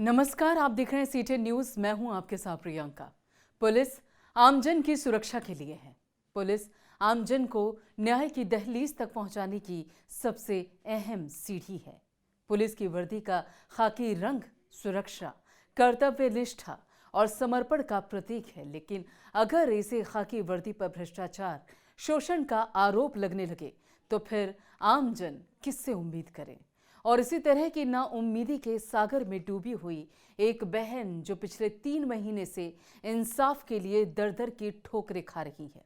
नमस्कार, आप देख रहे हैं सीटी न्यूज। मैं हूं आपके साथ प्रियंका। पुलिस आमजन की सुरक्षा के लिए है। पुलिस आमजन को न्याय की दहलीज तक पहुंचाने की सबसे अहम सीढ़ी है। पुलिस की वर्दी का खाकी रंग सुरक्षा, कर्तव्य निष्ठा और समर्पण का प्रतीक है। लेकिन अगर इसे खाकी वर्दी पर भ्रष्टाचार, शोषण का आरोप लगने लगे तो फिर आमजन किससे उम्मीद करे। और इसी तरह की नाउम्मीदी के सागर में डूबी हुई एक बहन जो पिछले 3 महीने से इंसाफ के लिए दर दर की ठोकरें खा रही है,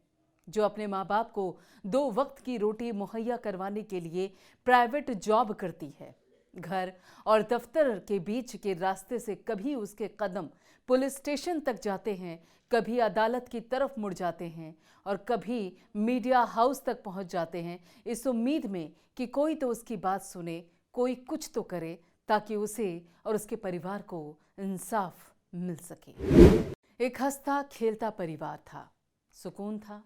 जो अपने माँ बाप को 2 वक्त की रोटी मुहैया करवाने के लिए प्राइवेट जॉब करती है। घर और दफ्तर के बीच के रास्ते से कभी उसके कदम पुलिस स्टेशन तक जाते हैं, कभी अदालत की तरफ मुड़ जाते हैं और कभी मीडिया हाउस तक पहुंच जाते हैं, इस उम्मीद में कि कोई तो उसकी बात सुने, कोई कुछ तो करे ताकि उसे और उसके परिवार को इंसाफ मिल सके। एक हंसता खेलता परिवार था, सुकून था,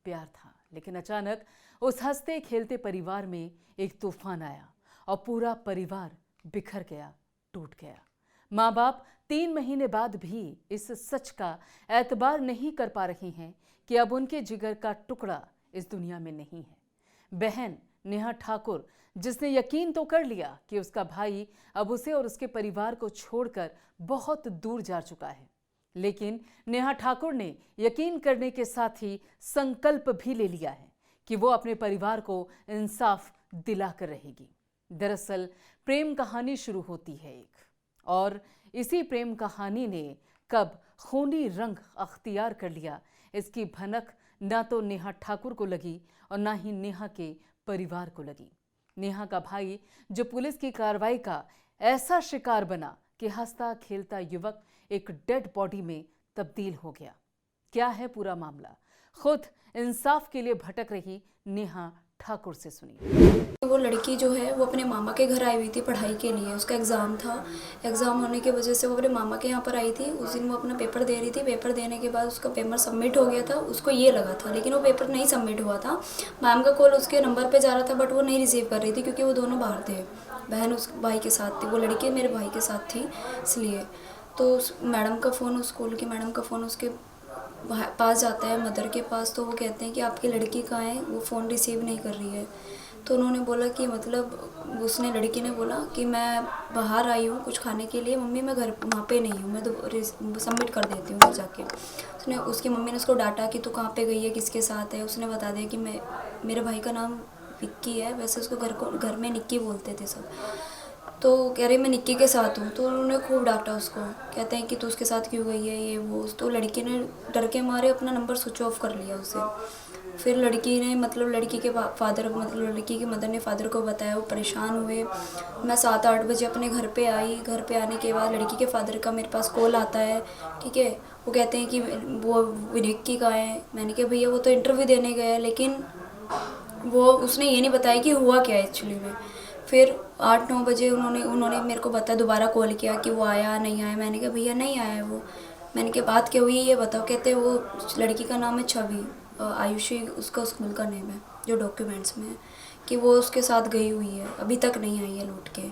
प्यार था। लेकिन अचानक उस हंसते खेलते परिवार में एक तूफान आया और पूरा परिवार बिखर गया, टूट गया। माँ बाप 3 महीने बाद भी इस सच का एतबार नहीं कर पा रही हैं कि अब उनके जिगर का टुकड़ा इस दुनिया में नहीं है। बहन नेहा ठाकुर, जिसने यकीन तो कर लिया कि उसका भाई अब उसे और उसके परिवार को छोड़कर बहुत दूर जा चुका है, लेकिन नेहा ठाकुर ने यकीन करने के साथ ही संकल्प भी ले लिया है कि वो अपने परिवार को इंसाफ दिलाकर रहेगी। दरअसल प्रेम कहानी शुरू होती है और इसी प्रेम कहानी ने कब खूनी रंग अख्तियार कर लिया, इसकी भनक ना तो नेहा ठाकुर को लगी और ना ही नेहा के परिवार को लगी। नेहा का भाई जो पुलिस की कार्रवाई का ऐसा शिकार बना कि हंसता खेलता युवक एक डेड बॉडी में तब्दील हो गया। क्या है पूरा मामला, खुद इंसाफ के लिए भटक रही नेहा ठाकुर से सुनिए। वो लड़की जो है वो अपने मामा के घर आई हुई थी पढ़ाई के लिए। उसका एग्ज़ाम था। एग्ज़ाम होने की वजह से वो अपने मामा के यहाँ पर आई थी। उस दिन वो अपना पेपर दे रही थी। पेपर देने के बाद उसका पेपर सबमिट हो गया था, उसको ये लगा था, लेकिन वो पेपर नहीं सबमिट हुआ था। मैम का कॉल उसके नंबर पर जा रहा था बट वो नहीं रिसीव कर रही थी क्योंकि वो दोनों बाहर थे। बहन उस भाई के साथ थी, वो लड़की मेरे भाई के साथ थी, इसलिए तो उस मैडम का फ़ोन, उस स्कूल की मैडम का फ़ोन उसके पास जाता है, मदर के पास। तो वो कहते हैं कि आपकी लड़की कहाँ है, वो फ़ोन रिसीव नहीं कर रही है। तो उन्होंने बोला कि मतलब उसने लड़की ने बोला कि मैं बाहर आई हूँ कुछ खाने के लिए, मम्मी मैं घर वहाँ पे नहीं हूँ, मैं तो सबमिट कर देती हूँ घर जाके। उसकी मम्मी ने उसको डांटा कि तू कहाँ पे गई है, किसके साथ है। उसने बता दिया कि मेरे भाई का नाम विक्की है, वैसे उसको घर में निक्की बोलते थे सब। तो कह रही मैं निक्की के साथ हूँ। तो उन्होंने खूब डांटा उसको, कहते हैं कि तू उसके साथ क्यों गई है, ये वो। तो लड़की ने डर के मारे अपना नंबर स्विच ऑफ कर लिया उसे। फिर लड़की ने मतलब लड़की के फादर मतलब लड़की की मदर ने फादर को बताया, वो परेशान हुए। मैं 7-8 बजे अपने घर पे आई। घर पे आने के बाद लड़की के फादर का मेरे पास कॉल आता है, ठीक है। वो कहते हैं कि वो विक्की कहाँ है। मैंने कहा भैया वो तो इंटरव्यू देने गया है, लेकिन वो उसने ये नहीं बताया कि हुआ क्या है एक्चुअली में। फिर 8-9 बजे उन्होंने मेरे को बताया, दोबारा कॉल किया कि वो आया नहीं आया। मैंने कहा भैया नहीं आया है वो। मैंने कहा बात क्या हुई ये बताओ। कहते वो लड़की का नाम है छवि, आयुषी उसका स्कूल का नेम है जो डॉक्यूमेंट्स में है, कि वो उसके साथ गई हुई है, अभी तक नहीं आई है लौट के।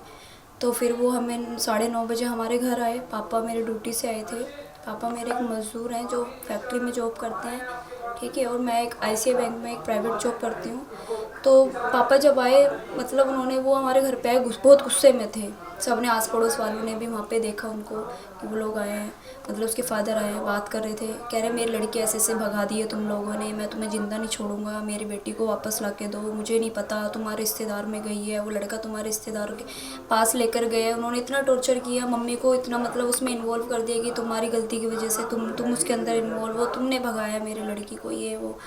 तो फिर वो हमें 9:30 बजे हमारे घर आए। पापा मेरे ड्यूटी से आए थे। पापा मेरे एक मज़दूर हैं जो फैक्ट्री में जॉब करते हैं, ठीक है, और मैं एक ICICI बैंक में एक प्राइवेट जॉब करती हूँ। तो पापा जब आए मतलब वो हमारे घर पे आए, बहुत गुस्से में थे। सब ने, आस पड़ोस वालों ने भी वहाँ पे देखा उनको कि वो लोग आए हैं, मतलब उसके फादर आए हैं, बात कर रहे थे। कह रहे मेरी लड़की ऐसे भगा दी है तुम लोगों ने, मैं तुम्हें ज़िंदा नहीं छोड़ूंगा, मेरी बेटी को वापस ला के दो। मुझे नहीं पता, तुम्हारे रिश्तेदार में गई है, वो लड़का तुम्हारे रिश्तेदारों के पास लेकर गए। उन्होंने इतना टॉर्चर किया, मम्मी को इतना मतलब उसमें इन्वॉल्व कर दिया कि तुम्हारी गलती की वजह से तुम उसके अंदर इन्वॉल्व हो, तुमने भगाया मेरी लड़की को, ये वो।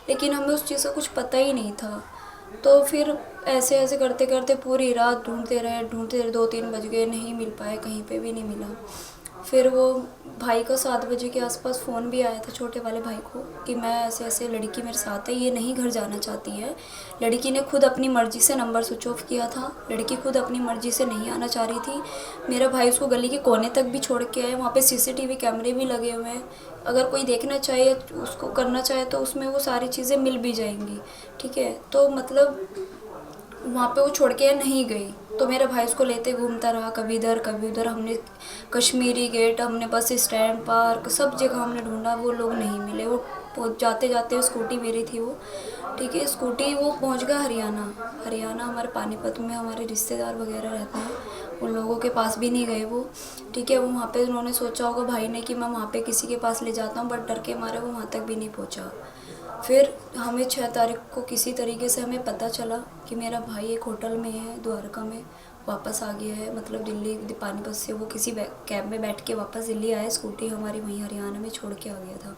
लेकिन हमें उस चीज़ का कुछ पता ही नहीं था। तो फिर ऐसे करते करते पूरी रात ढूंढते रहे। 2-3 बज गए, नहीं मिल पाए, कहीं पे भी नहीं मिला। फिर वो भाई का 7 बजे के आसपास फ़ोन भी आया था छोटे वाले भाई को कि मैं ऐसे लड़की मेरे साथ है, ये नहीं घर जाना चाहती है। लड़की ने खुद अपनी मर्ज़ी से नंबर स्विच ऑफ किया था। लड़की खुद अपनी मर्ज़ी से नहीं आना चाह रही थी। मेरा भाई उसको गली के कोने तक भी छोड़ के आए। वहाँ पे CCTV कैमरे भी लगे हुए हैं। अगर कोई देखना चाहे, उसको करना चाहे तो उसमें वो सारी चीज़ें मिल भी जाएंगी, ठीक है। तो मतलब वहाँ पे वो छोड़ के नहीं गई। तो मेरा भाई उसको लेते घूमता रहा, कभी इधर कभी उधर। हमने कश्मीरी गेट, हमने बस स्टैंड, पार्क, सब जगह हमने ढूंढा, वो लोग नहीं मिले। वो जाते जाते स्कूटी मेरी थी वो, ठीक है, स्कूटी वो पहुंच गया हरियाणा हमारे पानीपत में हमारे रिश्तेदार वगैरह रहते हैं, उन लोगों के पास भी नहीं गए वो, ठीक है। वो वहाँ पे उन्होंने सोचा होगा भाई ने कि मैं वहाँ पे किसी के पास ले जाता हूँ, बट डर के मारे वो वहाँ तक भी नहीं पहुँचा। फिर हमें 6 तारीख को किसी तरीके से हमें पता चला कि मेरा भाई एक होटल में है द्वारका में, वापस आ गया है, मतलब दिल्ली पानीपत से वो किसी कैब में बैठ के वापस दिल्ली आया, स्कूटी हमारी वहीं हरियाणा में छोड़ के आ गया था।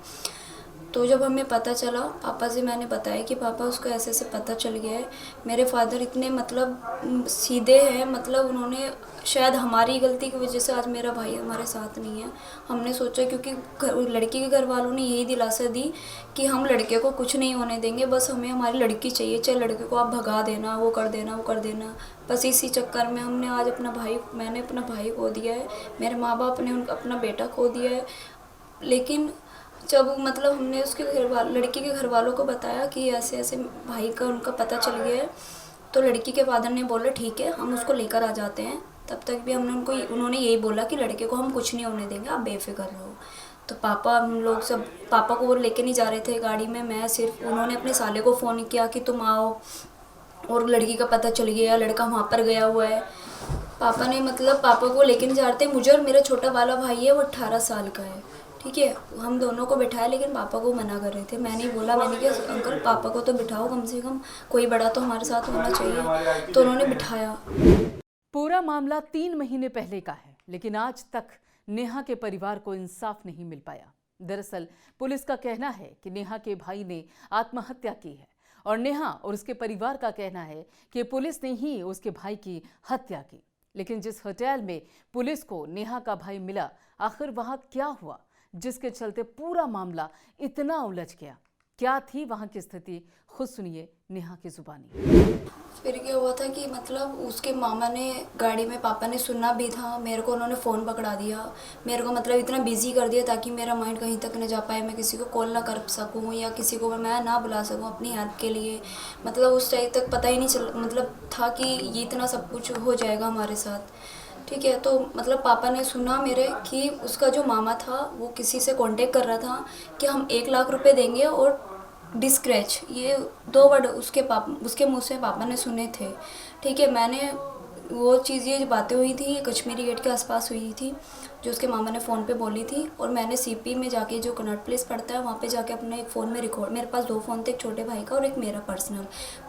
तो जब हमें पता चला, पापा से मैंने बताया कि पापा उसको ऐसे ऐसे पता चल गया है। मेरे फादर इतने मतलब सीधे हैं, मतलब उन्होंने शायद हमारी गलती की वजह से आज मेरा भाई हमारे साथ नहीं है। हमने सोचा क्योंकि लड़की के घर वालों ने यही दिलासा दी कि हम लड़के को कुछ नहीं होने देंगे, बस हमें हमारी लड़की चाहिए, चाहे लड़के को आप भगा देना, वो कर देना। बस इसी चक्कर में हमने आज मैंने अपना भाई खो दिया है, मेरे माँ बाप ने अपना बेटा खो दिया है। लेकिन जब मतलब हमने उसके लड़की के घर वालों को बताया कि ऐसे ऐसे भाई का उनका पता चल गया है, तो लड़की के फादर ने बोला ठीक है हम उसको लेकर आ जाते हैं। तब तक भी उन्होंने यही बोला कि लड़के को हम कुछ नहीं होने देंगे, आप बेफिक्र रहो। तो हम लोग सब पापा को वो लेके नहीं जा रहे थे गाड़ी में, मैं सिर्फ, उन्होंने अपने साले को फ़ोन किया कि तुम आओ, और लड़की का पता चल गया, लड़का वहाँ पर गया हुआ है। पापा ने मतलब पापा को लेके नहीं जा रहे थे मुझे, और मेरा छोटा वाला भाई है वो 18 साल का है, ठीक है। हम दोनों को बिठाया, लेकिन पापा को मना कर रहे थे। मैंने बोला, मैंने कहा अंकल पापा को तो बिठाओ, कम से कम कोई बड़ा तो हमारे साथ होना चाहिए, तो उन्होंने बिठाया। पूरा मामला 3 महीने पहले का है, लेकिन आज तक नेहा के परिवार को इंसाफ नहीं मिल पाया। दरअसल पुलिस का कहना है कि नेहा के भाई ने आत्महत्या की है, और नेहा और उसके परिवार का कहना है कि पुलिस ने ही उसके भाई की हत्या की। लेकिन जिस होटल में पुलिस को नेहा का भाई मिला, आखिर वहां क्या हुआ जिसके चलते पूरा मामला इतना उलझ गया? क्या थी वहां की स्थिति, खुद सुनिए नेहा की जुबानी। फिर क्या हुआ था कि मतलब उसके मामा ने गाड़ी में, पापा ने सुना भी था, मेरे को उन्होंने फ़ोन पकड़ा दिया, मेरे को मतलब इतना बिजी कर दिया ताकि मेरा माइंड कहीं तक न जा पाए, मैं किसी को कॉल ना कर सकूं या किसी को मैं ना बुला सकूं अपनी हेल्प के लिए। मतलब उस टाइम तक पता ही नहीं चल मतलब था कि ये इतना सब कुछ हो जाएगा हमारे साथ, ठीक है। तो मतलब पापा ने सुना मेरे कि उसका जो मामा था वो किसी से कांटेक्ट कर रहा था कि हम 1 लाख रुपए देंगे और डिस्क्रैच, ये 2 वर्ड उसके मुंह से पापा ने सुने थे, ठीक है। मैंने वो चीज़, ये बातें हुई थी, ये कश्मीरी गेट के आसपास हुई थी, जो उसके मामा ने फ़ोन पे बोली थी। और मैंने सीपी में जाके, जो कनॉट प्लेस पड़ता है, वहाँ पे जाके अपने एक फ़ोन में रिकॉर्ड, मेरे पास 2 फ़ोन थे, एक छोटे भाई का और एक मेरा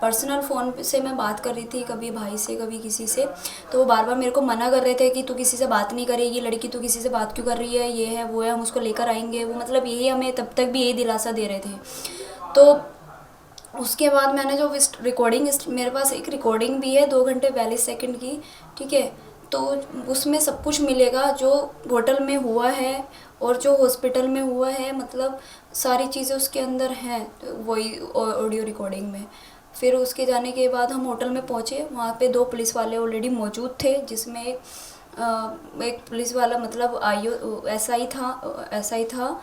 पर्सनल फ़ोन से मैं बात कर रही थी, कभी भाई से कभी किसी से। तो वो बार बार मेरे को मना कर रहे थे कि तू किसी से बात नहीं करेगी, लड़की तू किसी से बात क्यों कर रही है, ये है वो है, हम उसको लेकर आएंगे। वो मतलब यही हमें तब तक भी यही दिलासा दे रहे थे। तो उसके बाद मैंने जो रिकॉर्डिंग, मेरे पास एक रिकॉर्डिंग भी है 2 घंटे 42 सेकंड की, ठीक है। तो उसमें सब कुछ मिलेगा जो होटल में हुआ है और जो हॉस्पिटल में हुआ है, मतलब सारी चीज़ें उसके अंदर हैं, वही ऑडियो रिकॉर्डिंग में। फिर उसके जाने के बाद हम होटल में पहुँचे, वहाँ पे 2 पुलिस वाले ऑलरेडी मौजूद थे, जिसमें एक पुलिस वाला मतलब एसआई था,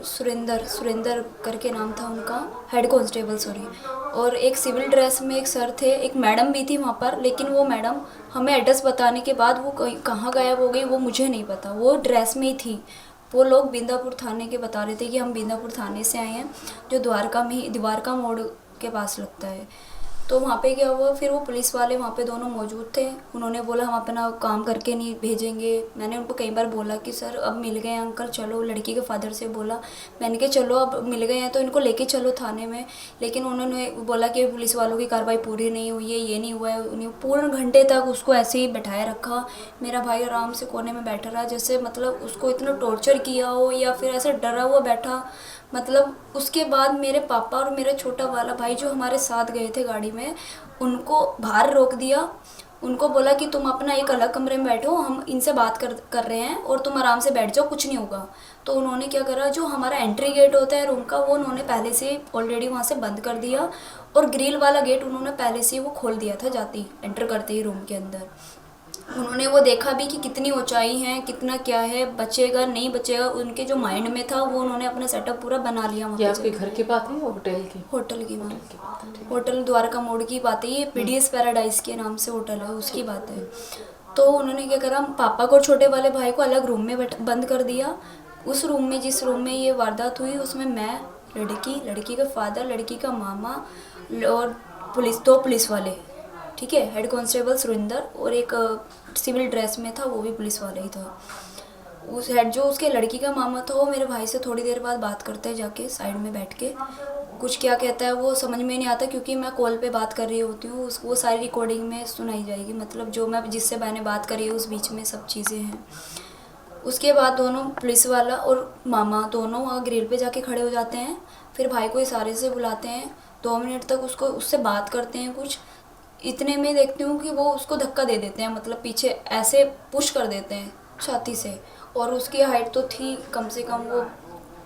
सुरेंदर करके नाम था उनका, हेड कांस्टेबल सॉरी। और एक सिविल ड्रेस में एक सर थे, एक मैडम भी थी वहाँ पर, लेकिन वो मैडम हमें एड्रेस बताने के बाद वो कहाँ गायब हो गई वो मुझे नहीं पता, वो ड्रेस में ही थी। वो लोग बिंदापुर थाने के बता रहे थे कि हम बिंदापुर थाने से आए हैं, जो द्वारका मोड़ के पास लगता है। तो वहाँ पे क्या हुआ, फिर वो पुलिस वाले वहाँ पे दोनों मौजूद थे, उन्होंने बोला हम अपना काम करके नहीं भेजेंगे। मैंने उनको कई बार बोला कि सर अब मिल गए अंकल, चलो, लड़की के फादर से बोला मैंने कि चलो अब मिल गए हैं तो इनको लेके चलो थाने में। लेकिन उन्होंने बोला कि पुलिस वालों की कार्रवाई पूरी नहीं हुई है, ये नहीं हुआ है। उन्हें पूर्ण घंटे तक उसको ऐसे ही बैठाया रखा। मेरा भाई आराम से कोने में बैठा रहा, जैसे मतलब उसको इतना टॉर्चर किया हो या फिर ऐसे डरा हुआ बैठा। मतलब उसके बाद मेरे पापा और मेरा छोटा वाला भाई जो हमारे साथ गए थे गाड़ी में, उनको बाहर रोक दिया। उनको बोला कि तुम अपना एक अलग कमरे में बैठो, हम इनसे बात कर रहे हैं और तुम आराम से बैठ जाओ, कुछ नहीं होगा। तो उन्होंने क्या करा, जो हमारा एंट्री गेट होता है रूम का, वो उन्होंने पहले से ऑलरेडी वहाँ से बंद कर दिया, और ग्रिल वाला गेट उन्होंने पहले से वो खोल दिया था जाते ही, एंटर करते ही रूम के अंदर। उन्होंने वो देखा भी कि कितनी ऊंचाई है, कितना क्या है, बचेगा नहीं बचेगा, उनके जो माइंड में था वो उन्होंने अपना सेटअप पूरा बना लिया वहाँ ये पे आपके जाके। घर की बात है या होटल की? होटल की मैम, की बात है, ठीक। होटल द्वारका मोड़ की बात है ये, पीडीएस पैराडाइज के नाम से होटल है, उसकी बात है। तो उन्होंने क्या करा, पापा को और छोटे वाले भाई को अलग रूम में बंद कर दिया। उस रूम में, जिस रूम में ये वारदात हुई, उसमें मैं, लड़की का फादर, लड़की का मामा और दो पुलिस वाले, ठीक है, हेड कांस्टेबल सुरिंदर, और एक सिविल ड्रेस में था वो भी पुलिस वाला ही था। उस हेड जो उसके लड़की का मामा था वो मेरे भाई से थोड़ी देर बाद बात करते हैं जाके साइड में बैठ के, कुछ क्या कहता है वो समझ में नहीं आता, क्योंकि मैं कॉल पे बात कर रही होती हूँ, वो सारी रिकॉर्डिंग में सुनाई जाएगी, मतलब जो मैं जिससे मैंने बात करी है उस बीच में सब चीज़ें हैं। उसके बाद दोनों पुलिस वाला और मामा दोनों वहाँ ग्रिल पे जाके खड़े हो जाते हैं, फिर भाई को इशारे से बुलाते हैं, 2 मिनट तक उससे बात करते हैं कुछ। इतने में देखती हूँ कि वो उसको धक्का दे देते हैं, मतलब पीछे ऐसे पुश कर देते हैं छाती से, और उसकी हाइट तो थी कम से कम वो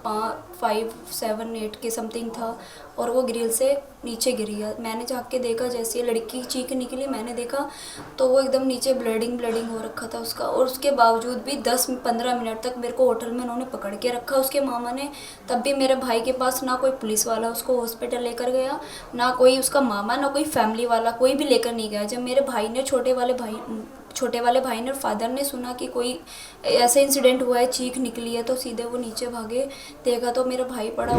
5, 7, 8 के समथिंग था, और वो ग्रिल से नीचे गिरी है। मैंने झाँक के देखा, जैसे लड़की की चीख निकली मैंने देखा तो वो एकदम नीचे ब्लीडिंग हो रखा था उसका, और उसके बावजूद भी 10-15 मिनट तक मेरे को होटल में उन्होंने पकड़ के रखा उसके मामा ने। तब भी मेरे भाई के पास ना कोई पुलिस वाला उसको हॉस्पिटल लेकर गया, ना कोई उसका मामा, ना कोई फैमिली वाला, कोई भी लेकर नहीं गया। जब मेरे भाई ने छोटे वाले भाई ने और फादर ने सुना कि कोई ऐसा इंसिडेंट हुआ है, चीख निकली है, तो सीधे वो नीचे भागे, देखा तो मेरा भाई पड़ा।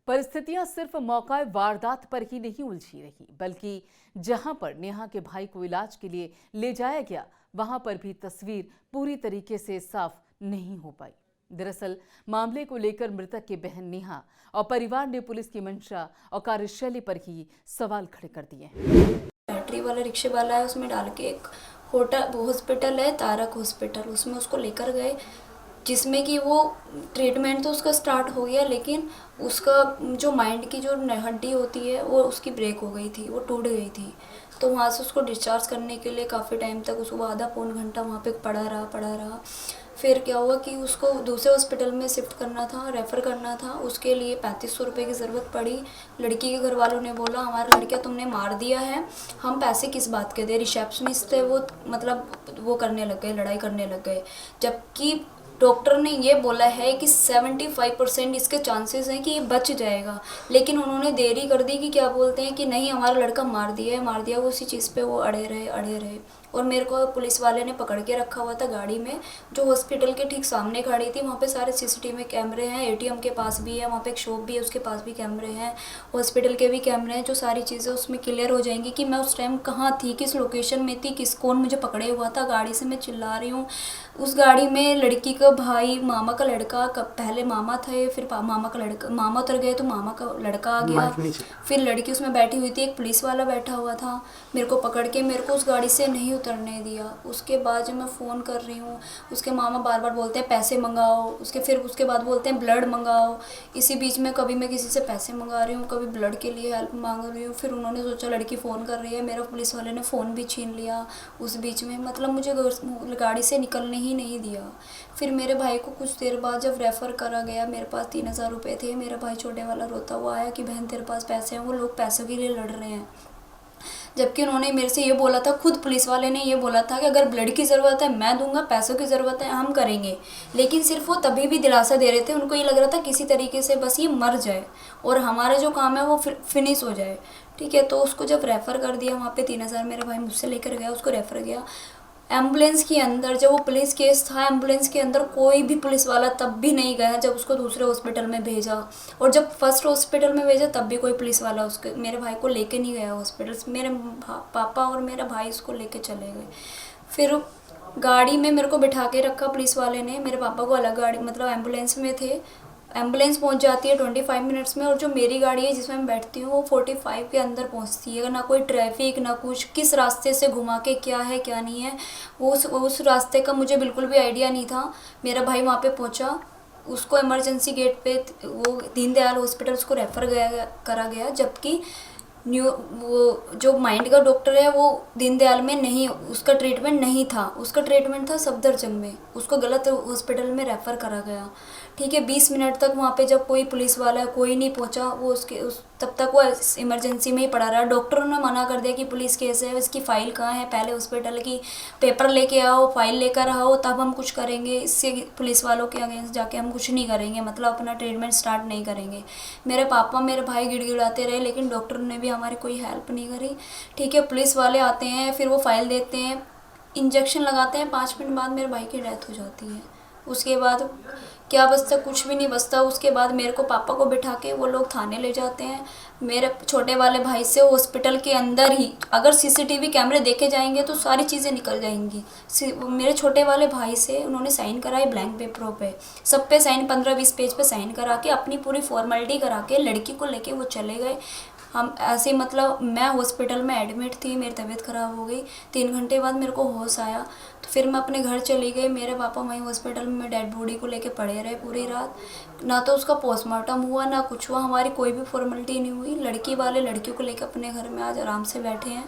परिस्थितियां सिर्फ मौका वारदात पर ही नहीं उलझी रही, बल्कि जहां पर नेहा के भाई को इलाज के लिए ले जाया गया वहां पर भी तस्वीर पूरी तरीके से साफ नहीं हो पाई। दरअसल मामले को लेकर मृतक की बहन नेहा और परिवार ने पुलिस की मंशा और कार्यशैली पर ही सवाल खड़े कर दिए हैं। बैटरी वाला रिक्शे वाला है, उसमें डाल के एक हॉस्पिटल है तारक हॉस्पिटल, उसमें उसको लेकर गए, जिसमें कि वो ट्रीटमेंट तो उसका स्टार्ट हो गया, लेकिन उसका जो माइंड की जो हड्डी होती है वो उसकी ब्रेक हो गई थी, वो टूट गई थी। तो वहाँ से उसको डिस्चार्ज करने के लिए काफ़ी टाइम तक उसको आधा पौन घंटा वहाँ पे पड़ा रहा। फिर क्या हुआ कि उसको दूसरे हॉस्पिटल में शिफ्ट करना था, रेफ़र करना था, उसके लिए 3500 रुपये की ज़रूरत पड़ी। लड़की के घर वालों ने बोला हमारा लड़का तुमने मार दिया है, हम पैसे किस बात के दे। रिसेप्शनिस्ट थे वो, मतलब वो करने लग गए, लड़ाई करने लग गए, जबकि डॉक्टर ने ये बोला है कि 75% इसके चांसेस हैं कि ये बच जाएगा, लेकिन उन्होंने देरी कर दी कि क्या बोलते हैं कि नहीं हमारा लड़का मार दिया है, वो उसी चीज़ पे वो अड़े रहे। और मेरे को पुलिस वाले ने पकड़ के रखा हुआ था गाड़ी में, जो हॉस्पिटल के ठीक सामने खड़ी थी। वहाँ पे सारे सीसीटीवी कैमरे हैं, एटीएम के पास भी है, वहाँ पे एक शॉप भी है उसके पास भी कैमरे हैं, हॉस्पिटल के भी कैमरे हैं, जो सारी चीज़ें उसमें क्लियर हो जाएंगी कि मैं उस टाइम कहाँ थी, किस लोकेशन में थी, कौन मुझे पकड़े हुआ था। गाड़ी से मैं चिल्ला रही हूँ, उस गाड़ी में लड़की का भाई, मामा का लड़का, पहले मामा थे, फिर मामा का लड़का, मामा उतर गए तो मामा का लड़का आ गया, फिर लड़की उसमें बैठी हुई थी, एक पुलिस वाला बैठा हुआ था, मेरे को पकड़ के मेरे को उस गाड़ी से नहीं उतरने दिया। उसके बाद जब मैं फ़ोन कर रही हूँ, उसके मामा बार बार बोलते हैं पैसे मंगाओ, उसके बाद बोलते हैं ब्लड मंगाओ। इसी बीच में कभी मैं किसी से पैसे मंगा रही हूँ, कभी ब्लड के लिए हेल्प मांग रही हूँ। फिर उन्होंने सोचा लड़की फ़ोन कर रही है, मेरा पुलिस वाले ने फ़ोन भी छीन लिया उस बीच में, मतलब मुझे गाड़ी से निकलने ही नहीं दिया। फिर मेरे भाई को कुछ देर बाद जब रेफ़र करा गया, मेरे पास 3000 रुपये थे, मेरा भाई छोटे वाला रोता हुआ आया कि बहन तेरे पास पैसे हैं, वो लोग पैसों के लिए लड़ रहे हैं। जबकि उन्होंने मेरे से ये बोला था, खुद पुलिस वाले ने ये बोला था कि अगर ब्लड की ज़रूरत है मैं दूंगा, पैसों की ज़रूरत है हम करेंगे। लेकिन सिर्फ वो तभी भी दिलासा दे रहे थे, उनको ये लग रहा था किसी तरीके से बस ये मर जाए और हमारा जो काम है वो फिनिश हो जाए, ठीक है। तो उसको जब रेफ़र कर दिया, वहाँ पे 3000 मेरा भाई मुझसे लेकर गया, उसको रेफ़र गया एम्बुलेंस के अंदर। जब वो पुलिस केस था, एम्बुलेंस के अंदर कोई भी पुलिस वाला तब भी नहीं गया जब उसको दूसरे हॉस्पिटल में भेजा, और जब फर्स्ट हॉस्पिटल में भेजा तब भी कोई पुलिस वाला उसके मेरे भाई को लेके नहीं गया हॉस्पिटल। मेरे पापा और मेरा भाई उसको लेके चले गए। फिर गाड़ी में मेरे को बिठा के रखा पुलिस वाले ने, मेरे पापा को अलग गाड़ी, मतलब एम्बुलेंस में थे। एम्बुलेंस पहुंच जाती है 25 मिनट्स में, और जो मेरी गाड़ी है जिसमें मैं बैठती हूँ वो 45 के अंदर पहुंचती है। ना कोई ट्रैफिक, ना कुछ, किस रास्ते से घुमा के क्या है क्या नहीं है वो उस रास्ते का मुझे बिल्कुल भी आइडिया नहीं था। मेरा भाई वहाँ पे पहुँचा, उसको इमरजेंसी गेट पे वो दीनदयाल हॉस्पिटल उसको रेफ़र करा गया, जबकि वो जो माइंड का डॉक्टर है वो दीनदयाल में नहीं, उसका ट्रीटमेंट नहीं था, उसका ट्रीटमेंट था सफदरजंग में, उसको गलत हॉस्पिटल में रेफ़र करा गया, ठीक है। 20 मिनट तक वहाँ पे जब कोई पुलिस वाला कोई नहीं पहुँचा, वो तब तक वो इमरजेंसी में ही पड़ा रहा। डॉक्टरों ने मना कर दिया कि पुलिस केस है, इसकी फ़ाइल कहाँ है, पहले हॉस्पिटल की पेपर लेके आओ, फाइल लेकर आओ, तब हम कुछ करेंगे। इससे पुलिस वालों के अगेंस्ट जाके हम कुछ नहीं करेंगे, मतलब अपना ट्रीटमेंट स्टार्ट नहीं करेंगे। मेरे पापा मेरे भाई गिड़गिड़ाते रहे, लेकिन डॉक्टर ने भी हमारी कोई हेल्प नहीं करी। ठीक है, पुलिस वाले आते हैं, फिर वो फाइल देते हैं, इंजेक्शन लगाते हैं, 5 मिनट बाद मेरे भाई की डेथ हो जाती है। उसके बाद क्या बचता, कुछ भी नहीं बचता। उसके बाद मेरे को पापा को बिठा के वो लोग थाने ले जाते हैं। मेरे छोटे वाले भाई से हॉस्पिटल के अंदर ही अगर सीसीटीवी कैमरे देखे जाएंगे तो सारी चीज़ें निकल जाएंगी। मेरे छोटे वाले भाई से उन्होंने साइन कराए ब्लैंक पेपरों पे, सब पे साइन 15-20 पेज पे साइन करा के अपनी पूरी फॉर्मेलिटी करा के लड़की को लेके वो चले गए। हम ऐसे मतलब मैं हॉस्पिटल में एडमिट थी, मेरी तबीयत ख़राब हो गई। 3 घंटे बाद मेरे को होश आया, तो फिर मैं अपने घर चली गई। मेरे पापा वहीं हॉस्पिटल में डेड बॉडी को लेके पड़े रहे पूरी रात। ना तो उसका पोस्टमार्टम हुआ, ना कुछ हुआ, हमारी कोई भी फॉर्मेलिटी नहीं हुई। लड़की वाले लड़कियों को लेकर अपने घर में आज आराम से बैठे हैं,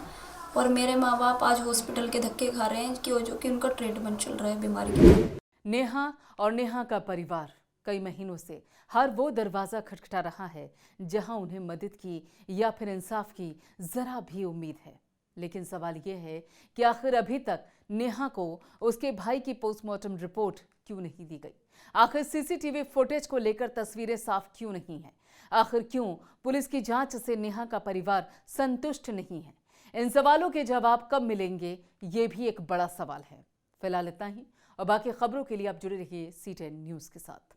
और मेरे माँ बाप आज हॉस्पिटल के धक्के खा रहे हैं जो कि उनका ट्रीटमेंट चल रहा है बीमारी का। नेहा और नेहा का परिवार कई महीनों से हर वो दरवाज़ा खटखटा रहा है जहां उन्हें मदद की या फिर इंसाफ की ज़रा भी उम्मीद है। लेकिन सवाल ये है कि आखिर अभी तक नेहा को उसके भाई की पोस्टमार्टम रिपोर्ट क्यों नहीं दी गई? आखिर सीसीटीवी फुटेज को लेकर तस्वीरें साफ क्यों नहीं हैं? आखिर क्यों पुलिस की जांच से नेहा का परिवार संतुष्ट नहीं है? इन सवालों के जवाब कब मिलेंगे, ये भी एक बड़ा सवाल है। फिलहाल इतना ही, और बाकी खबरों के लिए आप जुड़े रहिए C10 न्यूज़ के साथ।